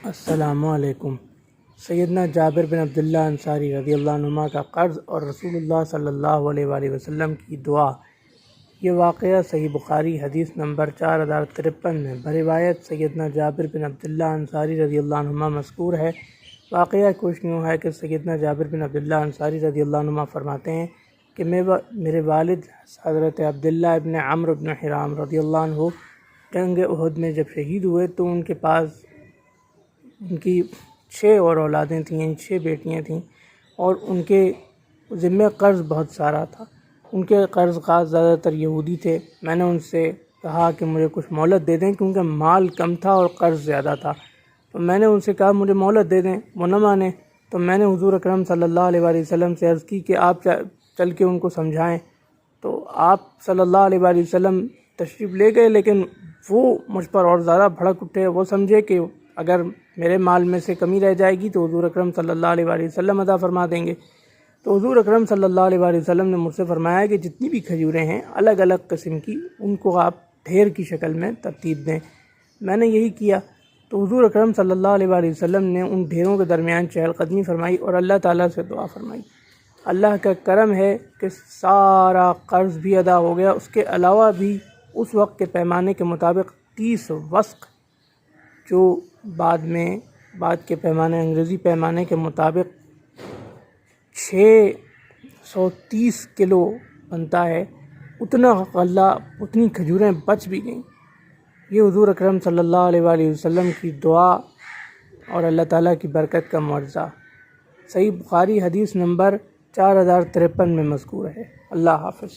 السلام علیکم۔ سیدنا جابر بن عبداللہ انصاری رضی اللہ عنہما کا قرض اور رسول اللہ صلی اللہ علیہ وآلہ وسلم کی دعا۔ یہ واقعہ صحیح بخاری حدیث نمبر 4053 میں بروایت سیدنا جابر بن عبداللہ انصاری رضی اللہ عنہما مذکور ہے۔ واقعہ کچھ یوں ہے کہ سیدنا جابر بن عبداللہ انصاری رضی اللہ عنہما فرماتے ہیں کہ میرے والد حضرت عبداللہ ابن عمرو بن حرام رضی اللہ عنہ جنگ احد میں جب شہید ہوئے تو ان کے پاس ان کی 6 اور اولادیں تھیں، یعنی 6 بیٹیاں تھیں، اور ان کے ذمہ قرض بہت سارا تھا۔ ان کے قرض خاص زیادہ تر یہودی تھے۔ میں نے ان سے کہا کہ مجھے کچھ مہلت دے دیں کیونکہ مال کم تھا اور قرض زیادہ تھا، تو میں نے ان سے کہا مجھے مہلت دے دیں، وہ نہ مانے۔ تو میں نے حضور اکرم صلی اللہ علیہ وآلہ وسلم سے عرض کی کہ آپ چل کے ان کو سمجھائیں۔ تو آپ صلی اللہ علیہ وآلہ وسلم تشریف لے گئے، لیکن وہ مجھ پر اور زیادہ بھڑک اٹھے۔ وہ سمجھے کہ اگر میرے مال میں سے کمی رہ جائے گی تو حضور اکرم صلی اللہ علیہ وآلہ وسلم ادا فرما دیں گے۔ تو حضور اکرم صلی اللہ علیہ وآلہ وسلم نے مجھ سے فرمایا کہ جتنی بھی کھجوریں ہیں الگ الگ قسم کی، ان کو آپ ڈھیر کی شکل میں ترتیب دیں۔ میں نے یہی کیا تو حضور اکرم صلی اللہ علیہ وآلہ وسلم نے ان ڈھیروں کے درمیان چہل قدمی فرمائی اور اللہ تعالیٰ سے دعا فرمائی۔ اللہ کا کرم ہے کہ سارا قرض بھی ادا ہو گیا۔ اس کے علاوہ بھی اس وقت کے پیمانے کے مطابق 30 وسق، جو بعد کے پیمانے انگریزی پیمانے کے مطابق 630 کلو بنتا ہے، اتنا غلہ، اتنی کھجوریں بچ بھی گئیں۔ یہ حضور اکرم صلی اللہ علیہ وآلہ وسلم کی دعا اور اللہ تعالیٰ کی برکت کا معجزہ۔ صحیح بخاری حدیث نمبر 4053 میں مذکور ہے۔ اللہ حافظ۔